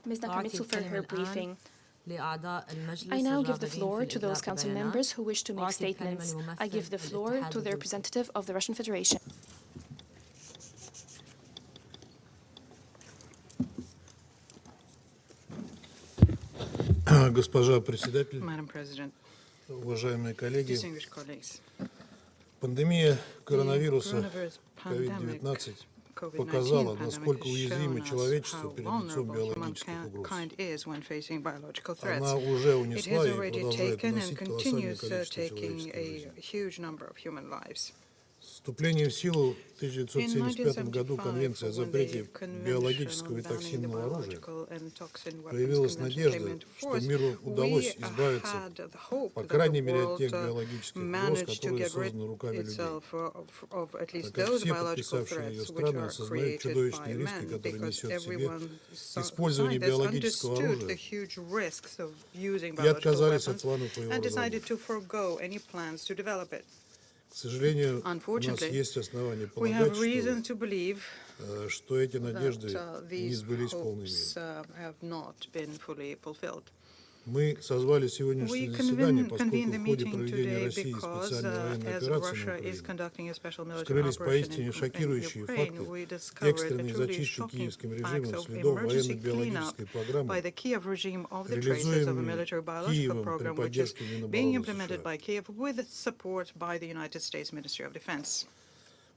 Ms. Nakamitsu for her briefing. I now give the floor to those council members who wish to make statements. I give the floor to the representative of the Russian Federation. Госпожа председатель, Madam President, уважаемые коллеги, distinguished colleagues, пандемия коронавируса coronavirus pandemic, COVID-19 COVID-19 показала, pandemic насколько has уязвимо shown us человечество how перед лицом vulnerable биологических угроз. humankind is when facing biological threats. Она уже It унесла has и already продолжает taken and уносить колоссальное continues количество taking человеческих a жизней. huge number of human lives. С вступлением в силу в In 1975 году 1975, Конвенции о when the запрете Convention биологического и on banning the токсинного оружия, biological and toxin weapons появилась convention came надежда, into что force, миру удалось we избавиться, had the hope по that крайней the мере, от тех world биологических угроз, managed to которые get rid созданы руками людей. itself of at least Так как those все biological подписавшие ее threats which страны are осознают created чудовищные by риски, men, которые because несет в себе everyone использование scientists биологического understood the оружия, huge risks of using и biological отказались от weapons планов по его and decided разработке. to forego any plans to develop it. К сожалению, у нас Unfortunately, есть основания we have полагать, reason to believe что эти надежды that не these сбылись в полной hopes мере. have not been fully fulfilled. Мы созвали сегодняшнее заседание, поскольку convened в the ходе meeting проведения today России because, специальной военной as операции на Russia is Украине conducting a special military вскрылись operation поистине in шокирующие Ukraine, факты we discovered a экстренной truly зачистки shocking киевским facts режимом of следов emergency cleanup военно-биологической by программы, the Kiev regime of the traces of a реализуемой military biological Киевом при program, which is поддержке being Минобороны implemented США. by Kiev with support by the United States Ministry of Defense.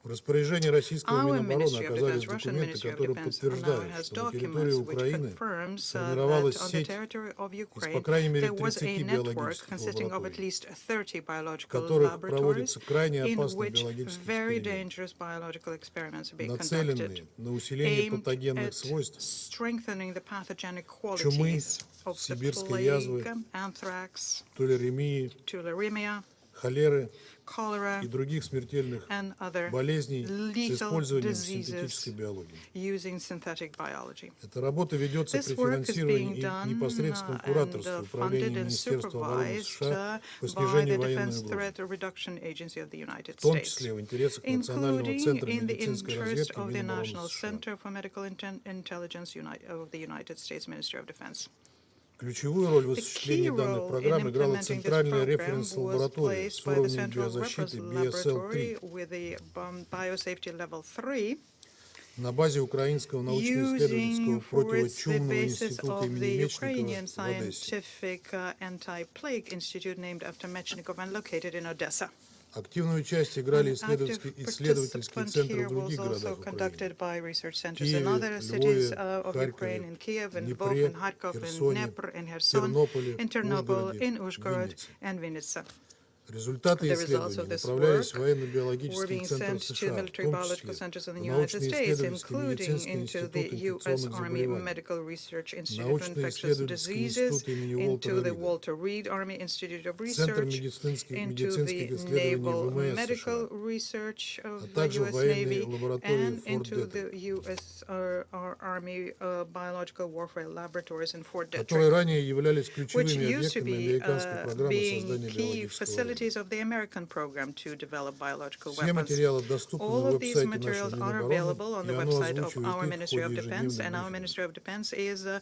В распоряжении российского Our Минобороны Ministry of оказались Defense, Russian документы, Ministry of которые Defense, now подтверждают, has что на территории documents which Украины confirms сформировалась that on the сеть territory of из, по Ukraine крайней мере, there was 30 a network биологических consisting of at лабораторий, least 30 в biological которых laboratories проводятся крайне in опасные which биологические very эксперименты, dangerous biological experiments are being нацеленные conducted, на усиление aimed патогенных at свойств strengthening the pathogenic чумы, qualities of the сибирской язвы, plague, anthrax, толеремии, tularemia, холеры cholera, и других смертельных and other болезней с lethal использованием diseases синтетической биологии. using synthetic biology. Эта работа ведется This при work is финансировании being и done непосредственном and кураторстве Управления funded and Министерства обороны supervised США по by снижению the военной Defense угрозы, Threat Reduction Agency of the United в том States, числе в интересах Национального including центра in the медицинской interest разведки of the Минобороны National США. Center for Medical Intelligence of the United States Ministry of Defense. Ключевую роль в The key осуществлении данных role in программ играла implementing this Центральная program референс-лаборатория was с placed by the уровнем Central биозащиты Reference Laboratory BSL-3 with the Biosafety Level 3, на базе Украинского научно-исследовательского using for its the противочумного basis института of имени the Мечникова Ukrainian в Одессе. Scientific Anti-Plague Institute named after Mechnikov and located in Odessa. Активную часть играли An active исследовательские participant центры here в других was also городах Украины. conducted by research centers Киеве, in other cities Львове, of Ukraine, in Kiev, in Lvov, Днепре, in Kharkov, in Херсоне, Dnepr, in Kherson, Тернополе, in Ternopil, Ужгороде, in Uzhgorod, Виннице. and Vinnytsia. Результаты The results исследований of this направлялись в work were военно-биологические being центры sent to США, в military том biological числе centers in the в United States, научно-исследовательский including медицинский into the институт U.S. инфекционных Army заболеваний, Medical Research Institute of Infectious научно-исследовательский Diseases, институт имени into Уолтера the Рида, Walter Reed Army Institute of Центр Research, into медицинских the исследований Naval ВМС Medical США, Research а of the также U.S. военные Navy, лаборатории and Форт into Детрик, the U.S. Army Biological Warfare Laboratories in Fort которые Detrick, ранее являлись which ключевыми used to объектами be американской программы being создания key биологического оружия. facilities of the American program to develop biological Все weapons. материалы доступны All на of these веб-сайте materials нашего are Минобороны, available on и the оно website of озвучивает our их в Ministry of ходе Defense, and our ежедневных Ministry брифингов. of Defense is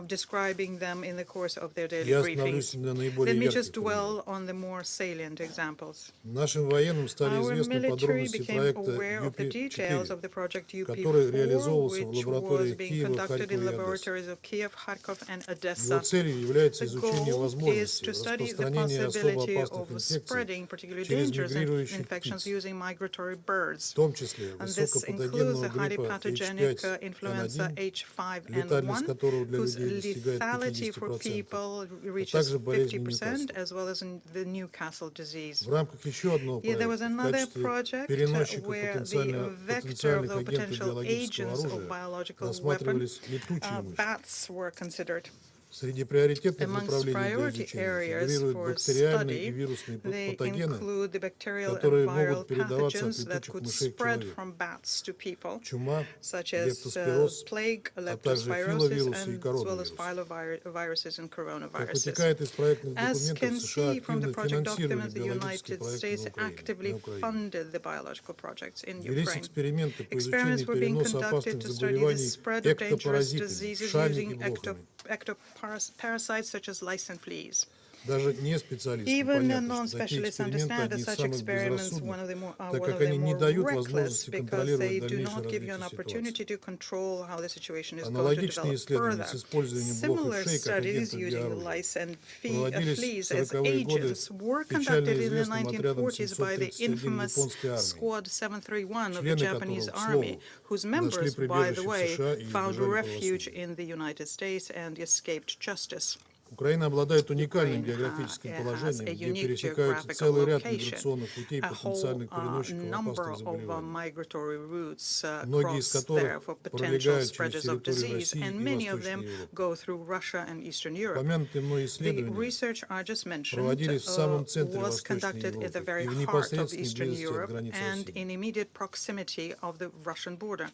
describing them in the course of their daily Я остановлюсь briefings. на Let наиболее me ярких just примерах. dwell on the more salient examples. Нашим военным стали Our известны military подробности became проекта aware of the details of the project который UP4, реализовывался в which was лабораториях being Киева, conducted in Харькова и Одессы. laboratories of Kiev, Kharkov, and Его Odessa. целью является The изучение goal is возможности to study the распространения особо possibility опасных of инфекций spreading particularly через dangerous мигрирующих infections птиц, using migratory в birds. том числе And this includes высокопатогенного the highly гриппа pathogenic influenza H5N1, H5N1, летальность которого для whose людей достигает lethality for 50%, people а reaches также болезнь 50%, Ньюкасла. as well as in the Newcastle disease. В рамках еще одного There was проекта в another качестве project переносчика where the vector of потенциальных the агентов potential биологического agents of оружия biological weapon рассматривались летучие мыши. bats were considered. Среди приоритетных Amongst направлений для priority изучения areas фигурируют for бактериальные и study, вирусные they патогены, include the bacterial and которые viral могут передаваться от pathogens that летучих could мышей к spread человеку. from bats to people, Чума, such as лептоспироз, plague, а также leptospirosis, филовирусы и and as well as коронавирусы. filoviruses and Как coronaviruses. вытекает из проектных As документов, can США see from the активно project финансировали documents, the биологические United проекты States на actively Украине. funded the biological projects in Велись Ukraine. эксперименты по Experiments изучению were being переноса conducted опасных to study the заболеваний spread of dangerous эктопаразитами, diseases вшами и using блохами. ectoparasites such as lice and fleas. Даже не специалистам Even понятно, что такие non-specialists эксперименты understand that одни из such самых experiments безрассудных, are так one как of the они не more дают reckless возможности because контролировать they do дальнейшее not give you развитие an ситуации. opportunity to control how the situation is going to Аналогичные develop исследования further. с использованием блох и Similar вшей как studies агентов using биоружия lice and проводились fleas в as 40-е годы agents were печально conducted in the известным отрядом 1940s by the 731 infamous японской армии, Squad 731 of the члены Japanese которого, к army, слову, whose нашли members, by the прибежище в way, США и found избежали refuge правосудия. in the United States and escaped justice. Украина обладает уникальным Ukraine географическим has положением, a где unique пересекаются geographical целый ряд location, миграционных путей a whole потенциальных переносчиков number опасных of заболеваний, migratory routes многие из cross there которых for potential пролегают через spreaders of территорию disease, России and и many of Восточной them Европы. go through Russia and Eastern Europe. Упомянутые мной The исследования research I just mentioned проводились в самом центре was Восточной conducted at the Европы very и в heart of непосредственной Eastern близости от Europe границ and России. in immediate proximity of the Russian border.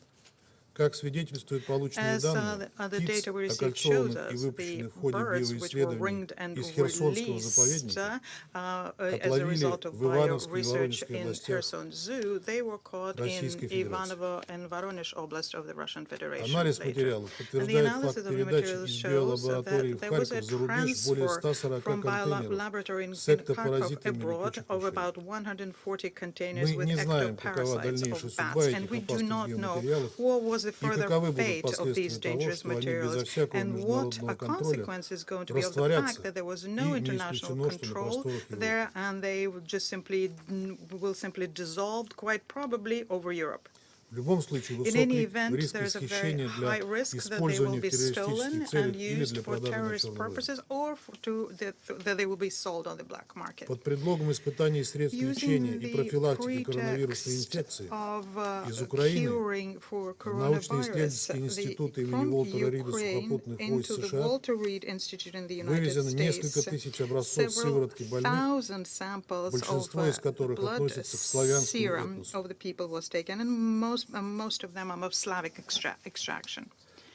Как свидетельствуют полученные As данные, the птиц, data we received shows окольцованных и us, the выпущенных в ходе birds which were биоисследований ringed and из Херсонского released заповедника as a отловили result of в Ивановской и bio-research Воронежской in областях Kherson Zoo, they were caught in Российской Федерации. Ivanovo and Voronezh Oblast of the Russian Federation Анализ later. материалов And the подтверждает analysis факт of the передачи materials из shows биолаборатории that в there was a Харьков за рубеж более transfer 140 from контейнеров biolaboratory in с Kharkov эктопаразитами abroad летучих of мышей. about 140 containers Мы with не знаем, какова ectoparasites дальнейшая of судьба bats, этих and we do опасных not know биоматериалов what was the и further каковы будут fate of these последствия того, dangerous что они безо materials, всякого and what международного a контроля consequence is going to be of the растворятся fact that there was и no не international исключено, что на control просторах Европы. there, and they would just will simply dissolve quite probably over Europe. В любом случае, In any высокий event, риск there is a very исхищения для high risk that they will использования в be террористических stolen целях and или used для for продажи на terrorist черном рынке. purposes or that they will be sold on the black market. Под предлогом испытаний средств лечения Using и the профилактики коронавирусной pretext инфекции of из Украины curing for научно-исследовательские coronavirus, институты имени from Уолтера Рида Ukraine сухопутных войск into the США Walter Reed Institute in the United вывезено несколько States, тысяч образцов several сыворотки больных, thousand samples of большинство из которых blood относятся к славянскому serum этносу. of the people was taken, and most of them are of Slavic extraction.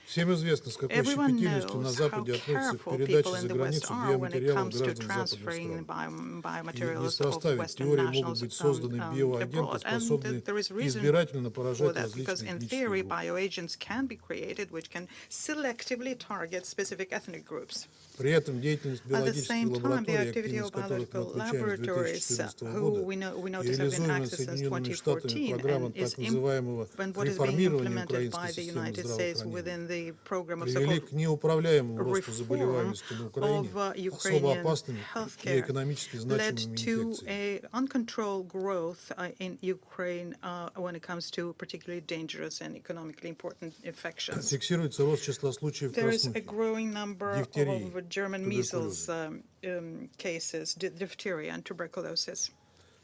Всем известно, с какой Everyone щепетильностью на knows how Западе относятся к careful передаче people in за the West границу are when it биоматериалов comes to граждан западных transferring стран. И biomaterials of неспроста, ведь в Western теории могут nationals быть созданы биоагенты, abroad. And способные there is reason избирательно for поражать that, because различные in этнические theory, группы. bioagents can be created which can selectively target specific ethnic groups. При этом деятельность At the биологических same time, the лабораторий, activity активность of которых мы biological отмечаем с laboratories, 2014 who года we и notice have been реализуемая active since Соединенными Штатами 2014 программа and так называемого what is being реформирования implemented украинской by the системы United States здравоохранения within the program of привели so-called к неуправляемому росту reform заболеваемости на Украине of особо Ukrainian опасными и healthcare экономически led значимыми to инфекциями. a uncontrolled growth in Ukraine when it comes to particularly dangerous and economically important infections. Фиксируется рост числа случаев There is a краснухи, growing number дифтерии, of German measles cases, diphtheria and tuberculosis.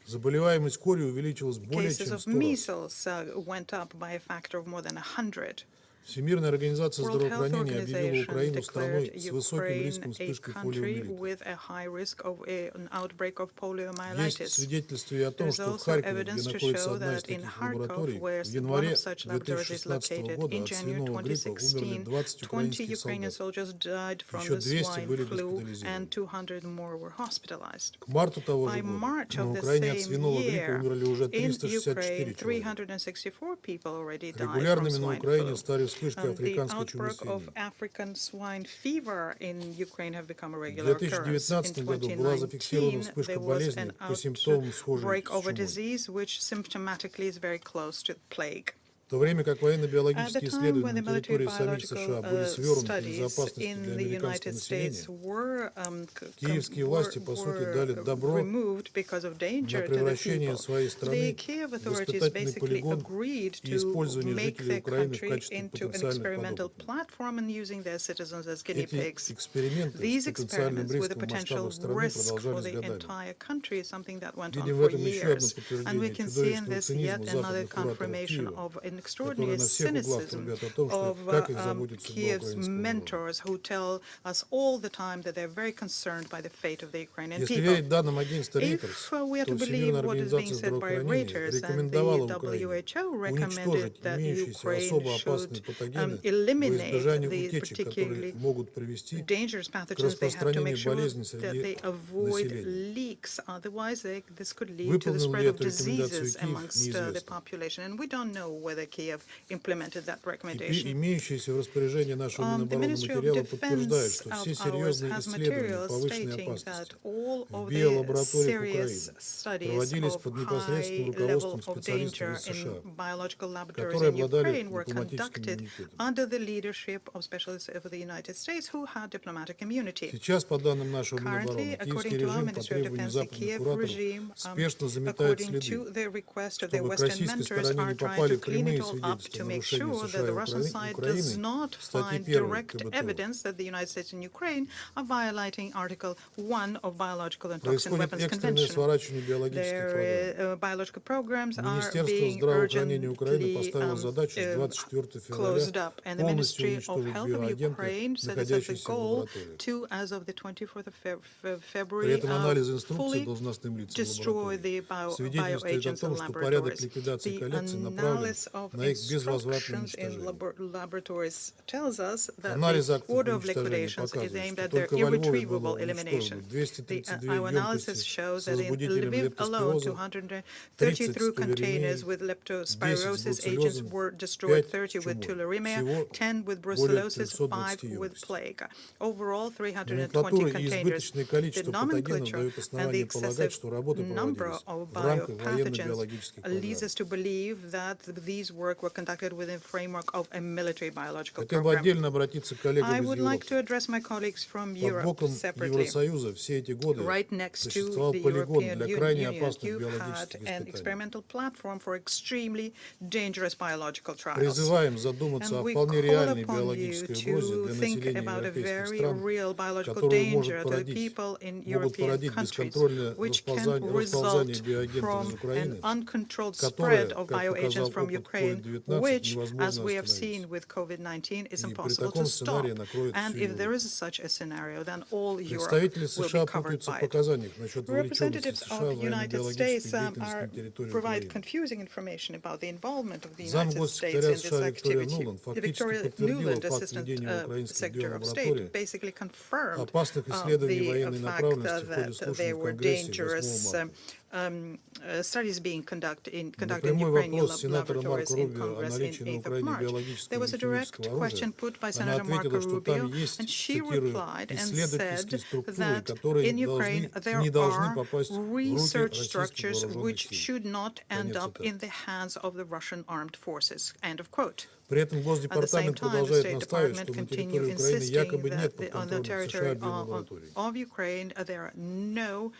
Заболеваемость корью увеличилась более Cases чем of 100 раз. measles went up by a factor of more than 100. Всемирная организация World Health здравоохранения объявила Organization Украину страной declared с высоким Ukraine риском a вспышки country полиомиелита. with a high risk of an outbreak of Есть poliomyelitis. свидетельства и о том, There's что в also Харькове, evidence где to находится show одна из that in таких Kharkov, лабораторий, where в one январе of such laboratories is 2016 located, года in от January свиного гриппа умерли 2016, 20 20 украинских Ukrainian солдат. soldiers died from Еще the 200 swine были flu, госпитализированы. and 200 more were hospitalized. К марту того By же года March на of the Украине от same свиного гриппа year, умерли уже in 364 Ukraine, человека. 364 people already died from Регулярными на swine Украине flu. стали вспышки The африканской чумы outbreak of свиней. African swine fever in Ukraine have become a В regular occurrence. In 2019 году была зафиксирована 2019, вспышка there was болезни an по симптомам схожей outbreak с of a чумой. disease which symptomatically is very close to plague. В то время как At the военно-биологические time исследования when the на military территории самих biological США были свернуты из-за studies опасности in для the американского United States населения, were киевские власти, по сути, дали добро removed because of danger на to the превращение people. своей The страны Kiev в authorities испытательный basically полигон agreed и to использование make жителей their Украины в country качестве into an потенциальных experimental подопытных. platform and using their citizens as guinea Эти pigs. эксперименты These с потенциальным experiments with a риском в potential масштабах страны risk for продолжались the годами. entire country is something that went on Видим в for этом еще одно years. And we подтверждение can see in чудовищного this yet цинизма another западных кураторов confirmation Киева, of an an extraordinary которые на всех углах cynicism трубят о том, что of как их заботит судьба Kiev's украинского народа. mentors who tell us all the time that they're very concerned by the fate of the Ukrainian Если people. верить данным агентства Reuters, If we are то to believe Всемирная what is being организация said by здравоохранения Reuters, and рекомендовала the Украине WHO уничтожить recommended that имеющиеся Ukraine особо опасные should патогены во eliminate избежание the утечек, которые particularly могут привести dangerous к pathogens. They have to make распространению sure болезней that среди they avoid населения. leaks. Otherwise, this could lead to the Выполнил spread ли of эту рекомендацию diseases Киев, amongst the неизвестно. population. And we don't know whether Kiev implemented that Теперь recommendation. имеющиеся в распоряжении нашего The Минобороны Ministry of материалы подтверждают, Defense что of все ours серьезные has исследования materials повышенной stating опасности that all в of the биолабораториях serious Украины studies проводились of под high непосредственным level руководством of специалистов danger из США, in biological laboratories которые in обладали Ukraine were дипломатическим conducted иммунитетом. under the leadership of specialists of the United States who had diplomatic immunity. Сейчас, по данным нашего Currently, Минобороны, according киевский to our режим по Ministry of требованию Defense, the западных Kiev кураторов regime, спешно заметает according следы, to the request of their чтобы к Western российской mentors, стороне are не trying попали to clean прямые it all up свидетельства to make нарушения sure that США the и Russian side does Украины not в статье find 1 direct КБТО. evidence that the United States and Ukraine are violating Article 1 of Biological and Toxin Происходит Weapons экстренное Convention. сворачивание биологических программ. Their biological programs are Министерство being здравоохранения Украины urgently поставило задачу с 24 февраля closed up, and the полностью Ministry of уничтожить Health of биоагенты, Ukraine set as a находящиеся в goal лабораториях. to, as of the 24th of При February, этом анализ инструкций fully должностным лицам destroy лабораторий the свидетельствует о bioagents in том, что порядок laboratories. ликвидации The коллекций направлен analysis of на их безвозвратное instructions in уничтожение. laboratories tells us that Анализ the актов order of уничтожения liquidations is показывает, aimed что at their только во Львове было irretrievable уничтожено elimination. 232 Our analysis емкости shows с that in возбудителем Lviv alone, лептоспироза, 233 containers with 10 leptospirosis с agents бруцеллезом, were destroyed, 5 30 с with чумой. tularemia, Всего 10 with более brucellosis, 5 320 with емкостей. plague. Overall, 320 Номенклатура и containers. избыточное The количество патогенов nomenclature дают and the основание полагать, excessive что работы number проводились of в рамках biopathogens военно-биологических leads программ. us to believe that these work were conducted within the framework of a military biological Хотел бы program. отдельно обратиться к коллегам I из would like Европы. to address my colleagues from Под Europe боком separately. Евросоюза все эти годы Right next to существовал the полигон European для крайне Union, опасных you've had биологических an испытаний. experimental platform for extremely dangerous biological trials. Призываем задуматься And о we вполне call реальной upon you биологической угрозе to для think населения about a европейских very стран, real biological которую danger to the people in могут European породить countries, бесконтрольное which can расползание result биоагентов из from an Украины, uncontrolled которое, spread of как bioagents показал from опыт Ukraine, COVID-19, which, невозможно as we have остановить. seen with COVID-19, is И при impossible таком to stop. сценарии накроет And всю if there Европу. is such a scenario, then all Europe Представители will США be covered путаются by в it. показаниях насчет вовлеченности Representatives США of в United военно-биологическую States деятельность на территории provide Украины. confusing information about the involvement of the Зам United States госсекретаря in this США Виктория activity. Нуланд фактически Victoria подтвердила Nuland, факт Assistant ведения в украинских Secretary of State, биолабораториях basically confirmed опасных исследований the военной fact направленности в ходе that слушаний there в were Конгрессе 8 dangerous марта. studies being conducted in На Ukrainian прямой вопрос сенатора laboratories Марко in Рубио о Congress in наличии на 8th of Украине March. биологического There was и a direct химического question оружия, put by она Senator Marco ответила, что там Rubio, есть, and she цитирую, replied and исследовательские said структуры, that которые in Ukraine there не должны are попасть в руки research российских structures вооруженных which сил. should not end Конец up цитаты. in the hands of the Russian armed forces. End of quote. При этом At the same Госдепартамент time, the продолжает State настаивать, Department что на continue территории Украины insisting якобы нет that on the подконтрольных США territory биолабораторий. of Ukraine there are no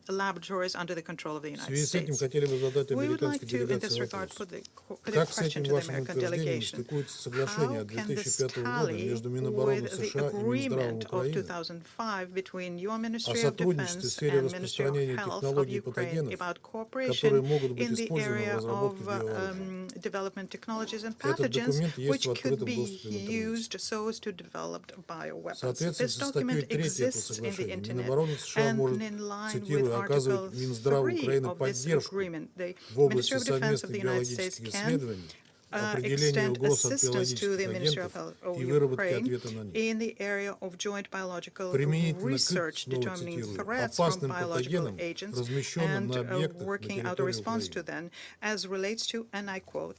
laboratories under the control of the В United связи с этим States. хотели бы задать We would like американской to, in this делегации regard, вопрос. put a Как с question этим to the вашим American утверждением delegation. стыкуется соглашение How от can this 2005 года tally между Минобороны with the США и Минздравом agreement of Украины 2005 between your о Ministry of сотрудничестве в Defense сфере and Ministry of распространения Health of технологий и Ukraine патогенов, about которые cooperation могут быть in the использованы в area разработке of биооружия? development technologies and Этот pathogens, документ есть which в could открытом be доступе в интернете. used so as to develop В bioweapons. соответствии This со статьей document 3 этого exists in the соглашения, internet, Минобороны США and может, in line with цитирую, Article оказывать Минздраву 3 Украины of this поддержку agreement. The в области Ministry of Defense of совместных the United States биологических can исследований, определения extend угроз от assistance to the биологических Ministry агентов of и выработки Ukraine ответа на них. in the area of joint biological Применительно к, research, снова determining цитирую, threats from опасным biological патогенам, agents размещенным and на объектах на working out a территории response to Украины. them as relates to, and I quote,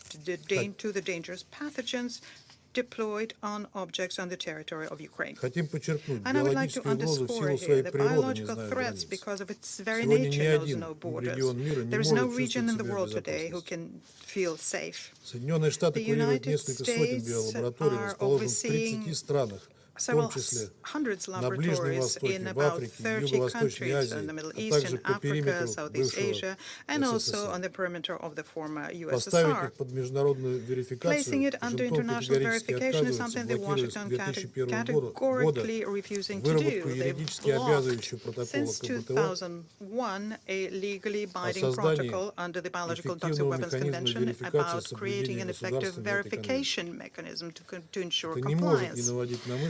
to the dangerous pathogens deployed on objects on the territory of Ukraine. Хотим подчеркнуть, And I would like to биологическая угроза в underscore силу here своей the природы не biological знает threats, границ. because of its very Сегодня ни nature, knows один no borders. регион мира не There is no может region чувствовать in the себя в world today who безопасности. can feel safe. Соединенные Штаты The курируют United несколько сотен States биолабораторий, are расположенных в overseeing 30 странах, several hundreds of laboratories in about 30 countries in the Middle East and Africa, Southeast Asia, and also on the perimeter of the former USSR. Placing it under international verification is something that Washington categorically refusing to do. They've blocked, since 2001, a legally binding protocol under the Biological and Toxic Weapons Convention about creating an effective verification mechanism to ensure compliance.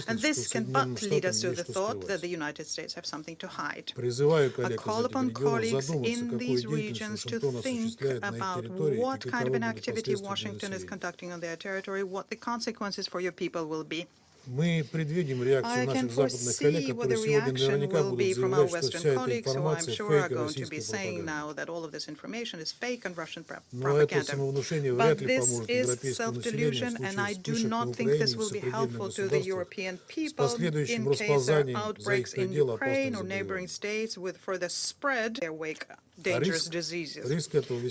And this can but lead us to the thought that the United States have something to hide. I call upon colleagues in these regions to think about what kind of an activity Washington is conducting on their territory, what the consequences for your people will be. I can foresee what the reaction will be from our Western colleagues, who I'm sure are going to be saying now that all of this information is fake and Russian propaganda. But this is self-delusion, and I do not think this will be helpful to the European people in case there are outbreaks in Ukraine or neighboring states with further spread their wake dangerous diseases.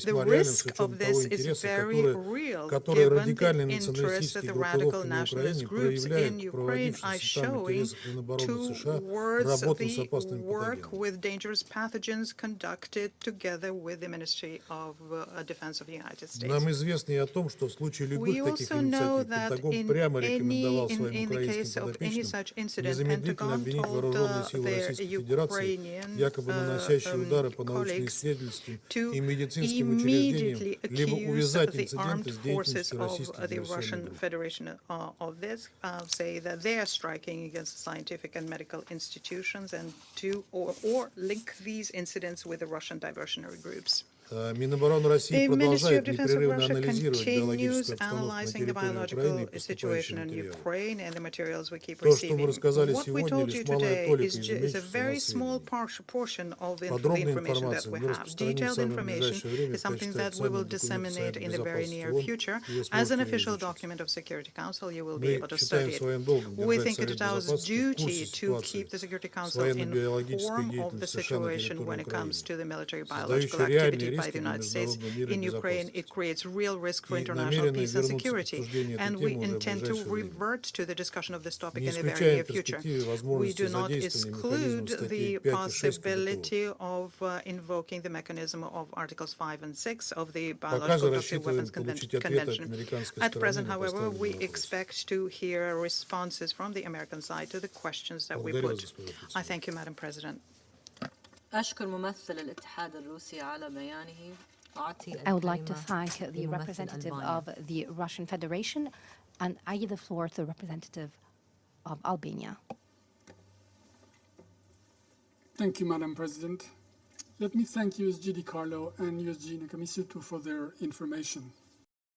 The risk of this is very real, given the interest that the radical nationalist groups in Ukraine are showing towards the work with dangerous pathogens conducted together with the Ministry of Defense of the United States. We also know that in the case of any such incident, Pentagon told their Ukrainian colleagues to immediately accuse the armed forces of the Russian Federation of this, say that they are striking against scientific and medical institutions, and or link these incidents with the Russian diversionary groups. The Ministry of Defense of Russia continues analyzing the biological situation in Ukraine and the materials we keep receiving. What we told you today is a very small portion of the information that we have. Detailed information is something that we will disseminate in the very near future. As an official document of Security Council, you will be able to study it. We think it is our duty to keep the Security Council informed of the situation when it comes to the military biological activity by the United States in Ukraine. It creates real risk for international peace and security, and we intend to revert to the discussion of this topic in the very near future. We do not exclude the possibility of invoking the mechanism of Articles 5 and 6 of the Biological Toxic Weapons Convention. At present, however, we expect to hear responses from the American side to the questions that we put. I thank you, Madam President. I would like to thank the representative of the Russian Federation, and I give the floor to the representative of Albania. Thank you, Madam President. Let me thank USG DiCarlo and USG Necamisitu for their information.